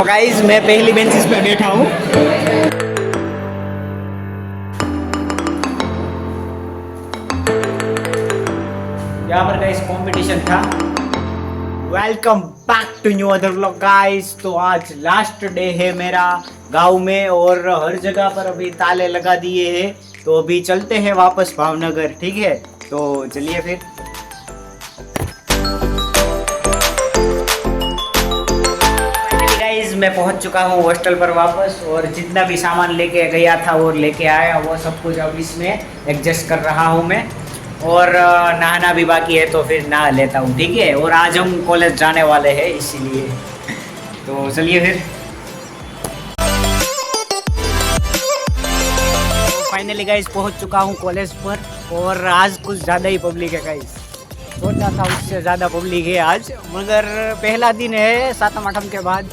Guys मैं पहली benches पे बैठा हूँ। यहाँ पर गाइस कंपटीशन था। Welcome back to new other vlog guys. तो आज लास्ट डे है मेरा गांव में और हर जगह पर अभी ताले लगा दिए हैं। तो अभी चलते हैं वापस भावनगर, ठीक है? तो चलिए फिर। गाइस मैं पहुंच चुका हूँ हॉस्टल पर वापस, और जितना भी सामान लेके गया था और लेके आया वो सब कुछ अब इसमें एडजस्ट कर रहा हूँ मैं। और नहाना भी बाकी है तो फिर नहा लेता हूँ, ठीक है? और आज हम कॉलेज जाने वाले हैं इसीलिए। तो चलिए फिर। फाइनली गाइस पहुँच चुका हूँ कॉलेज पर, और आज कुछ ज़्यादा ही पब्लिक है गाइस। सोचा था उससे ज़्यादा पब्लिक है आज, मगर पहला दिन है 7वीं 8वीं के बाद,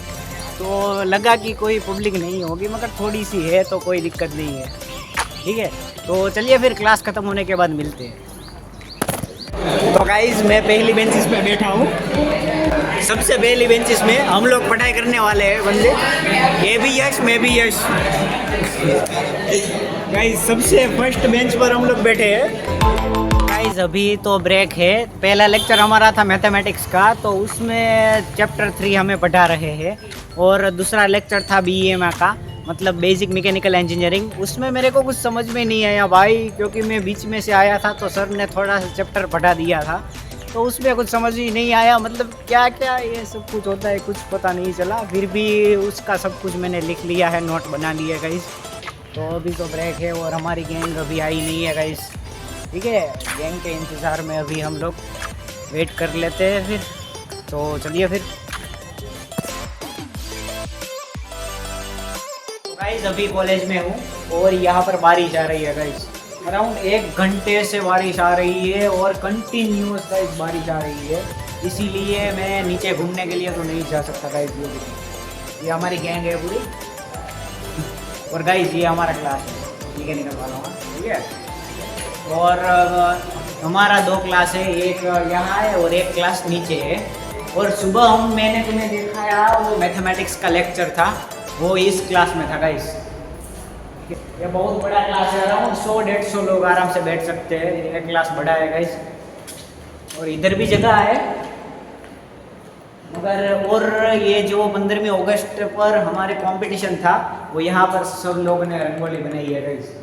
तो लगा कि कोई पब्लिक नहीं होगी, मगर थोड़ी सी है तो कोई दिक्कत नहीं है, ठीक है? तो चलिए फिर क्लास ख़त्म होने के बाद मिलते हैं। तो गाइस मैं पहली बेंचेस पे बैठा हूँ। सबसे पहली बेंचेस में हम लोग पढ़ाई करने वाले हैं बंदे। ये भी यश, मैं भी यश। गाइस सबसे फर्स्ट बेंच पर हम लोग बैठे हैं। गाइस अभी तो ब्रेक है। पहला लेक्चर हमारा था मैथमेटिक्स का, तो उसमें चैप्टर 3 हमें पढ़ा रहे हैं। और दूसरा लेक्चर था BMA का, मतलब बेसिक मैकेनिकल इंजीनियरिंग। उसमें मेरे को कुछ समझ में नहीं आया भाई, क्योंकि मैं बीच में से आया था, तो सर ने थोड़ा सा चैप्टर पढ़ा दिया था, तो उसमें कुछ समझ ही नहीं आया। मतलब क्या क्या ये सब कुछ होता है कुछ पता नहीं चला। फिर भी उसका सब कुछ मैंने लिख लिया है, नोट बना लिए गाइस। तो अभी तो ब्रेक है और हमारी गैंग अभी आई नहीं है गाइस, ठीक है? गैंग के इंतज़ार में अभी हम लोग वेट कर लेते हैं फिर। तो चलिए फिर। गाइस अभी कॉलेज में हूँ और यहाँ पर बारिश आ रही है गाइस। अराउंड 1 घंटे से बारिश आ रही है और कंटिन्यूस गाइस बारिश आ रही है, इसीलिए मैं नीचे घूमने के लिए तो नहीं जा सकता गाइस। ये हमारी गैंग है पूरी। और गाइस ये हमारा क्लास है, ठीक है? निकल वाला हूँ, ठीक है? और हमारा 2 क्लास है, एक यहाँ है और एक क्लास नीचे है। और सुबह मैंने तुम्हें दिखाया वो मैथमेटिक्स का लेक्चर था, वो इस क्लास में था गाइस। ये बहुत बड़ा क्लास है, अराउंड 100-150 लोग आराम से बैठ सकते हैं। ये क्लास बड़ा है गाइस, और इधर भी जगह है मगर। और ये जो 15वीं अगस्त पर हमारे कंपटीशन था, वो यहाँ पर सब लोगों ने रंगोली बनाई है गाइस।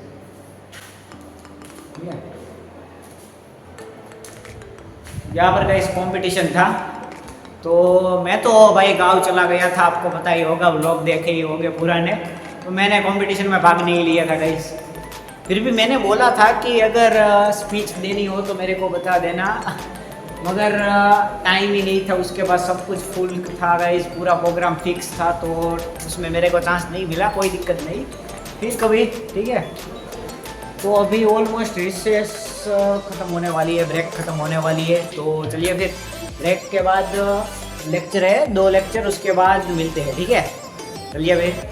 यहाँ पर गाइस कंपटीशन था, तो मैं तो भाई गांव चला गया था, आपको पता ही होगा, व्लॉग देखे ही होंगे पुराने। तो मैंने कंपटीशन में भाग नहीं लिया था गाइस। फिर भी मैंने बोला था कि अगर स्पीच देनी हो तो मेरे को बता देना, मगर टाइम ही नहीं था उसके बाद। सब कुछ फुल था गाइस, पूरा प्रोग्राम फिक्स था, तो उसमें मेरे को चांस नहीं मिला। कोई दिक्कत नहीं, फिर कभी, ठीक है? तो अभी ऑलमोस्ट रिसेस ख़त्म होने वाली है, ब्रेक ख़त्म होने वाली है। तो चलिए फिर ब्रेक के बाद लेक्चर है, 2 लेक्चर, उसके बाद मिलते हैं, ठीक है? चलिए फिर।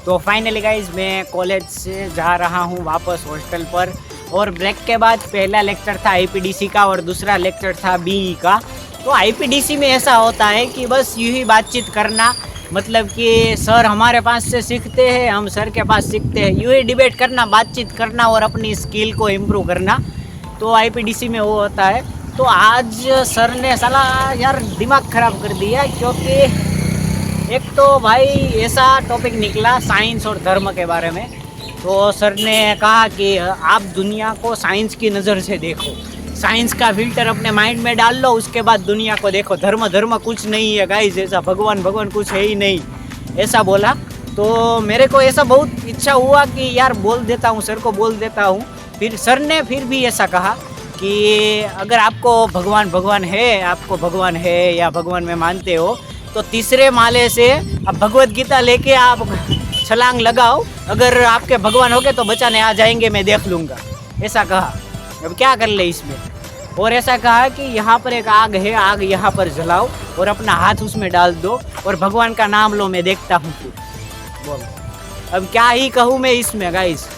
तो फाइनली गाइज मैं कॉलेज से जा रहा हूँ वापस हॉस्टल पर। और ब्रेक के बाद पहला लेक्चर था IPDC का और दूसरा लेक्चर था BE का। तो IPDC में ऐसा होता है कि बस यूँ ही बातचीत करना, मतलब कि सर हमारे पास से सीखते हैं, हम सर के पास सीखते हैं, यूँ ही डिबेट करना, बातचीत करना और अपनी स्किल को इम्प्रूव करना। तो IPDC में वो होता है। तो आज सर ने साला यार दिमाग ख़राब कर दिया, क्योंकि एक तो भाई ऐसा टॉपिक निकला साइंस और धर्म के बारे में। तो सर ने कहा कि आप दुनिया को साइंस की नज़र से देखो, साइंस का फिल्टर अपने माइंड में डाल लो, उसके बाद दुनिया को देखो। धर्म कुछ नहीं है गाइस, ऐसा भगवान कुछ है ही नहीं, ऐसा बोला। तो मेरे को ऐसा बहुत इच्छा हुआ कि यार बोल देता हूँ, सर को बोल देता हूँ। फिर सर ने फिर भी ऐसा कहा कि अगर आपको भगवान है, आपको भगवान है या भगवान में मानते हो, तो 3रे माले से अब भगवत गीता लेके आप छलांग लगाओ, अगर आपके भगवान हो गए तो बचाने आ जाएंगे, मैं देख लूँगा, ऐसा कहा। अब क्या कर ले इसमें? और ऐसा कहा कि यहाँ पर एक आग है, आग यहाँ पर जलाओ और अपना हाथ उसमें डाल दो और भगवान का नाम लो, मैं देखता हूँ फिर। बोलो अब क्या ही कहूँ मैं इसमें गाइस।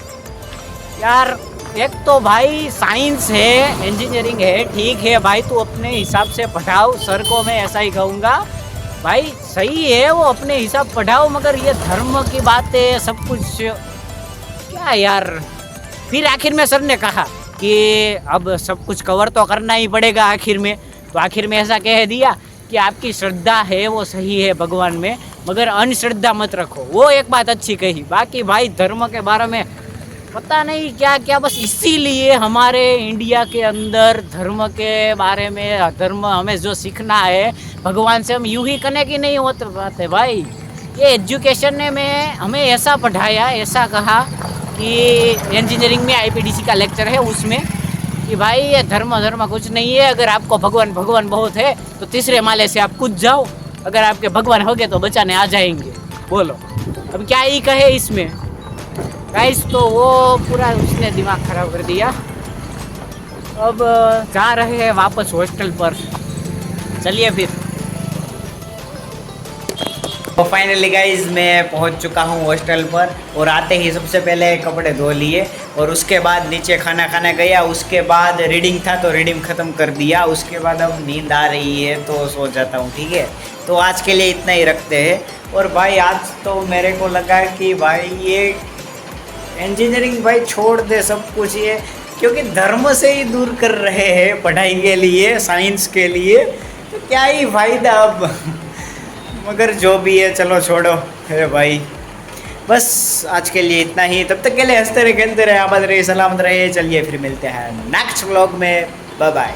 यार एक तो भाई साइंस है, इंजीनियरिंग है, ठीक है भाई, तू अपने हिसाब से पढ़ाओ, सर को मैं ऐसा ही कहूँगा भाई, सही है वो अपने हिसाब पढ़ाओ, मगर ये धर्म की बातें सब कुछ क्या यार। फिर आखिर में सर ने कहा कि अब सब कुछ कवर तो करना ही पड़ेगा आखिर में, तो आखिर में ऐसा कह दिया कि आपकी श्रद्धा है वो सही है भगवान में, मगर अंधश्रद्धा मत रखो। वो एक बात अच्छी कही। बाकी भाई धर्म के बारे में पता नहीं क्या क्या, बस इसीलिए हमारे इंडिया के अंदर धर्म के बारे में, धर्म हमें जो सीखना है भगवान से, हम यूं ही कनेक्ट ही नहीं होते पाते भाई। ये एजुकेशन ने में हमें ऐसा पढ़ाया, ऐसा कहा कि इंजीनियरिंग में आईपीडीसी का लेक्चर है उसमें कि भाई ये धर्म धर्म कुछ नहीं है, अगर आपको भगवान भगवान बहुत है तो तीसरे माले से आप कूद जाओ, अगर आपके भगवान हो गए तो बचाने आ जाएंगे। बोलो अब क्या ही कहे इसमें गाइस। तो वो पूरा उसने दिमाग खराब कर दिया। अब जा रहे हैं वापस हॉस्टल पर, चलिए फिर। तो फाइनली गाइज मैं पहुंच चुका हूं हॉस्टल पर, और आते ही सबसे पहले कपड़े धो लिए और उसके बाद नीचे खाना खाने गया, उसके बाद रीडिंग था तो रीडिंग ख़त्म कर दिया, उसके बाद अब नींद आ रही है तो सो जाता हूं, ठीक है। तो आज के लिए इतना ही रखते हैं। और भाई आज तो मेरे को लगा कि भाई ये इंजीनियरिंग भाई छोड़ दे सब कुछ ये, क्योंकि धर्म से ही दूर कर रहे हैं पढ़ाई के लिए, साइंस के लिए, तो क्या ही फ़ायदा अब। मगर जो भी है चलो छोड़ो है भाई। बस आज के लिए इतना ही, तब तक के लिए हंसते रहे, खेलते रहे, आबाद रहे, सलामत रहे। चलिए फिर मिलते हैं नेक्स्ट व्लॉग में, बाय बाय।